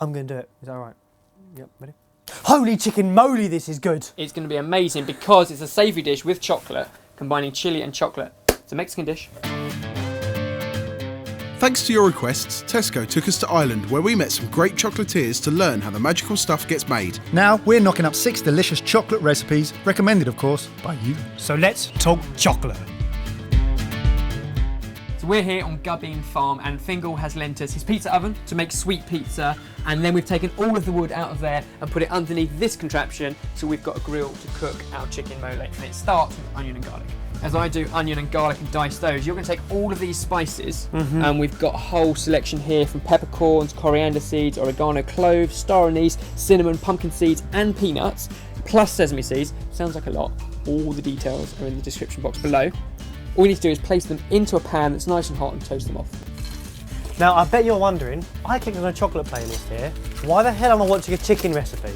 I'm going to do it. Is that all right? Yep, ready? Holy chicken moly, this is good. It's going to be amazing because it's a savoury dish with chocolate, combining chilli and chocolate. It's a Mexican dish. Thanks to your requests, Tesco took us to Ireland where we met some great chocolatiers to learn how the magical stuff gets made. Now we're knocking up 6 delicious chocolate recipes, recommended of course by you. So let's talk chocolate. So we're here on Gubbin Farm and Fingal has lent us his pizza oven to make sweet pizza, and then we've taken all of the wood out of there and put it underneath this contraption, so we've got a grill to cook our chicken mole, and it starts with onion and garlic. As I do onion and garlic and dice those, you're going to take all of these spices, and we've got a whole selection here from peppercorns, coriander seeds, oregano, cloves, star anise, cinnamon, pumpkin seeds and peanuts, plus sesame seeds. Sounds like a lot. All the details are in the description box below. All you need to do is place them into a pan that's nice and hot and toast them off. Now, I bet you're wondering, I clicked on a chocolate playlist here. Why the hell am I watching a chicken recipe?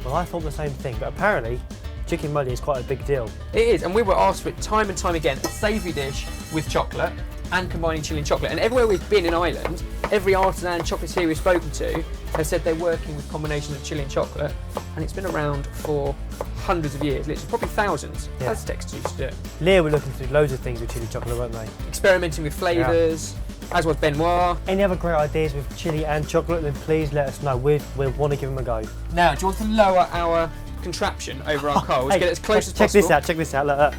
Well, I thought the same thing, but apparently chicken mole is quite a big deal. It is, and we were asked for it time and time again, a savoury dish with chocolate and combining chilli and chocolate. And everywhere we've been in Ireland, every artisan chocolatier we've spoken to has said they're working with combinations of chilli and chocolate, and it's been around for hundreds of years, literally probably thousands. Yeah. As Texas used to do it. Leah were looking to do loads of things with chili chocolate, weren't they? Experimenting with flavours, as was Benoit. Any other great ideas with chili and chocolate, then please let us know. We want to give them a go. Now, do you want to lower our contraption over our coals, Hey, get it as close as check possible? check this out, look.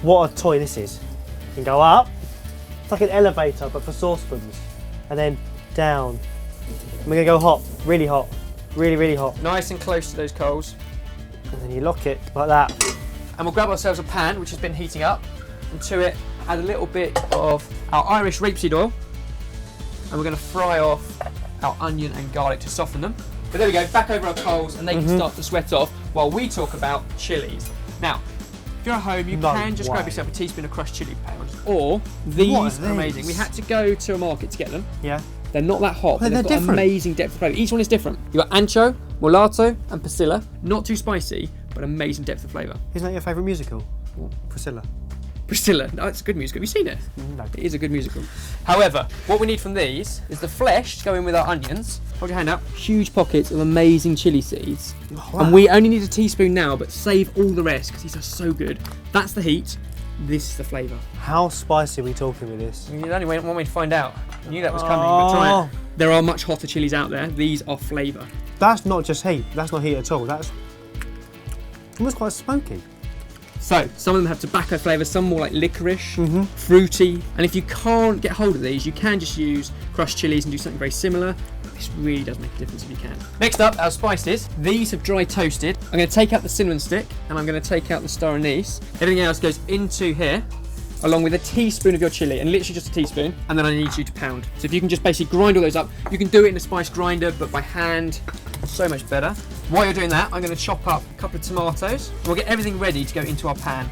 What a toy this is. You can go up, it's like an elevator but for saucepans, and then down. And we're gonna go hot, really, really hot. Nice and close to those coals. And then you lock it like that. And we'll grab ourselves a pan which has been heating up, and to it add a little bit of our Irish rapeseed oil, and we're going to fry off our onion and garlic to soften them. But there we go, back over our coals, and they can start to sweat off while we talk about chilies. Now, if you're at home, you can just grab yourself a teaspoon of crushed chili powders, or these are amazing. We had to go to a market to get them. Yeah. They're not that hot, but they're they've got different. amazing depth of flavour. Each one is different. You've got ancho, mulatto, and Priscilla. Not too spicy, but amazing depth of flavour. Isn't that your favourite musical? Priscilla. Priscilla, no, it's a good musical. Have you seen it? No. It is a good musical. However, what we need from these is the flesh to go in with our onions. Hold your hand out. Huge pockets of amazing chilli seeds. Oh, wow. And we only need a teaspoon now, but save all the rest because these are so good. That's the heat. This is the flavour. How spicy are we talking with this? You only want me to find out. I knew that was coming, but try it. There are much hotter chilies out there. These are flavour. That's not just heat. That's not heat at all. That's almost quite smoky. So, some of them have tobacco flavour, some more like licorice, fruity. And if you can't get hold of these, you can just use crushed chilies and do something very similar. But this really does make a difference if you can. Next up, our spices. These have dry toasted. I'm going to take out the cinnamon stick, and I'm going to take out the star anise. Everything else goes into here, along with a teaspoon of your chilli, and literally just a teaspoon, and then I need you to pound. So if you can just basically grind all those up, you can do it in a spice grinder, but by hand, so much better. While you're doing that, I'm going to chop up a couple of tomatoes. We'll get everything ready to go into our pan.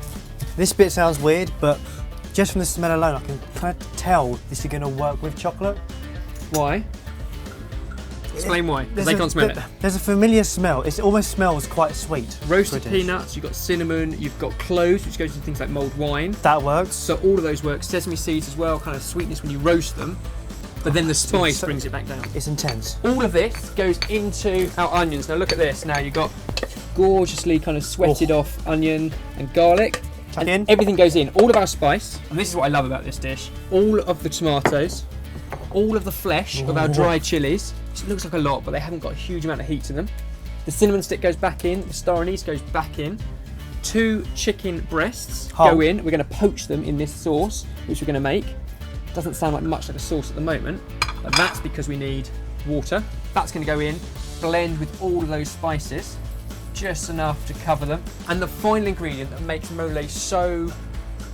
This bit sounds weird, but just from the smell alone, I can kind of tell this is going to work with chocolate. Why? Explain why, because they can't smell it. There's a familiar smell. It almost smells quite sweet. Roasted British. peanuts, you've got cinnamon, you've got cloves, which goes into things like mulled wine. That works. So all of those work. Sesame seeds as well, kind of sweetness when you roast them. But then the spice brings it back down. It's intense. All of this goes into our onions. Now look at this. Now you've got gorgeously kind of sweated off onion and garlic. Chuck And in. everything goes in. All of our spice. And this is what I love about this dish. All of the tomatoes. All of the flesh of our dried chilies. It looks like a lot, but they haven't got a huge amount of heat to them. The cinnamon stick goes back in. The star anise goes back in. 2 chicken breasts go in. We're going to poach them in this sauce, which we're going to make. Doesn't sound like much like a sauce at the moment, but that's because we need water. That's going to go in, blend with all of those spices, just enough to cover them. And the final ingredient that makes mole so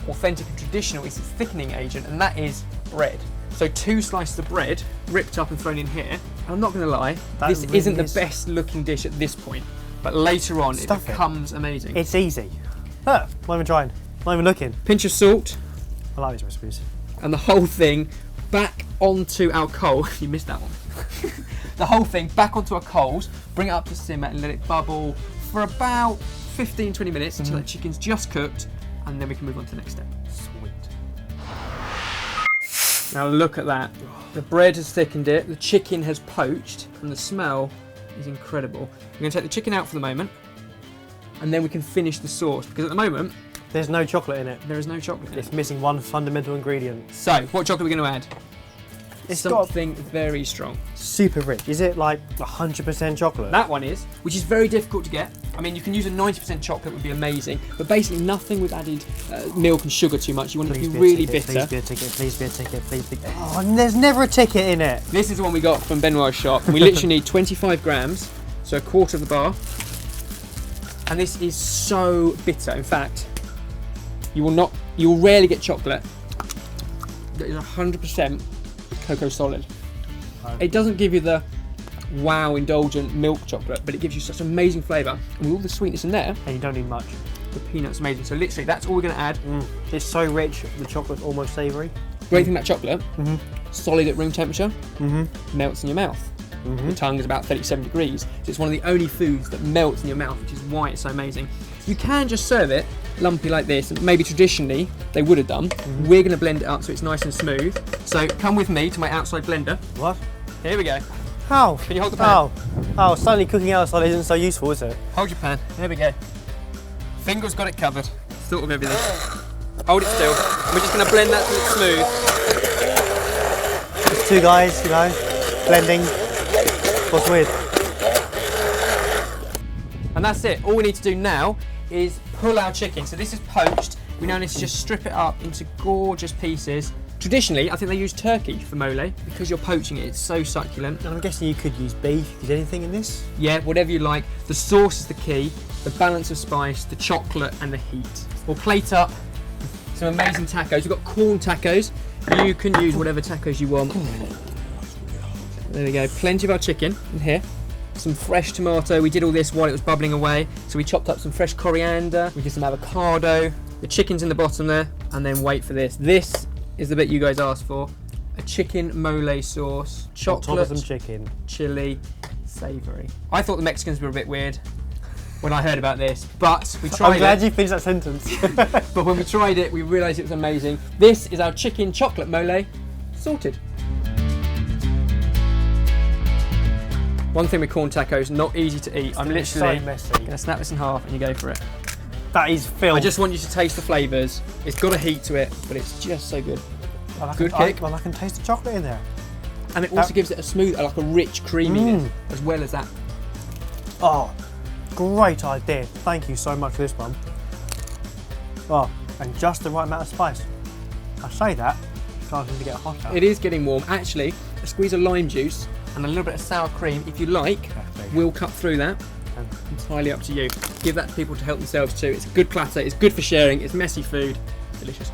authentic and traditional is its thickening agent, and that is bread. So 2 slices of bread ripped up and thrown in here. And I'm not going to lie, this really isn't the best looking dish at this point, but later on it becomes amazing. It's easy. Look, not even trying, not even looking. Pinch of salt. I like these recipes. And the whole thing back onto our coal. You missed that one. The whole thing back onto our coals, bring it up to simmer and let it bubble for about 15-20 minutes until the chicken's just cooked, and then we can move on to the next step. Sweet. Now look at that. The bread has thickened it, the chicken has poached, and the smell is incredible. We're going to take the chicken out for the moment, and then we can finish the sauce, because at the moment, There's no chocolate in it. there is no chocolate in it. It's missing one fundamental ingredient. So, what chocolate are we going to add? It's got Something very strong. super rich. Is it like 100% chocolate? That one is, which is very difficult to get. I mean, you can use a 90% chocolate, would be amazing, but basically nothing with added milk and sugar too much. You want it to be really bitter. Please be a ticket, please be a ticket, please be. Oh, and there's never a ticket in it. This is the one we got from Benoit's shop. We literally need 25 grams, so a quarter of the bar. And this is so bitter. In fact, you will rarely get chocolate that is 100% cocoa solid. It doesn't give you the wow indulgent milk chocolate, but it gives you such amazing flavour. And with all the sweetness in there, And you don't need much. the peanut's amazing. So literally, that's all we're going to add. It's so rich, the chocolate's almost savoury. Great thing about chocolate, solid at room temperature, melts in your mouth. Your tongue is about 37 degrees, so it's one of the only foods that melts in your mouth, which is why it's so amazing. You can just serve it lumpy like this, and maybe traditionally they would have done. We're going to blend it up so it's nice and smooth. So come with me to my outside blender. What? Here we go. How? Can you hold the pan? Oh, suddenly cooking outside isn't so useful, is it? Hold your pan. Here we go. Finger's got it covered. Thought of everything. Hold it still. We're just going to blend that till it's smooth. Just two guys, you know, blending. What's weird? And that's it. All we need to do now is pull our chicken. So this is poached. We now need to just strip it up into gorgeous pieces. Traditionally, I think they use turkey for mole because you're poaching it. It's so succulent. And I'm guessing you could use beef. Is anything in this? Yeah, whatever you like. The sauce is the key. The balance of spice, the chocolate, and the heat. We'll plate up some amazing tacos. We've got corn tacos. You can use whatever tacos you want. There we go. Plenty of our chicken in here. Some fresh tomato. We did all this while it was bubbling away. So we chopped up some fresh coriander. We did some avocado. The chicken's in the bottom there. And then wait for this. This is the bit you guys asked for. A chicken mole sauce. Chocolate, On top of some chicken. chili, savoury. I thought the Mexicans were a bit weird when I heard about this, but we tried I'm glad it. you finished that sentence. But when we tried it, we realised it was amazing. This is our chicken chocolate mole sorted. One thing with corn tacos, not easy to eat. I'm literally so messy. going to snap this in half and you go for it. That is filth. I just want you to taste the flavours. It's got a heat to it, but it's just so good. Good I kick. can taste the chocolate in there. And it also gives it a smooth, like a rich creaminess, as well as that. Oh, great idea. Thank you so much for this one. Oh, and just the right amount of spice. I say that, starting to get hotter. It is getting warm. Actually, a squeeze of lime juice and a little bit of sour cream, if you like, will cut through that. Entirely up to you. Give that to people to help themselves too. It's a good platter, it's good for sharing, it's messy food, delicious.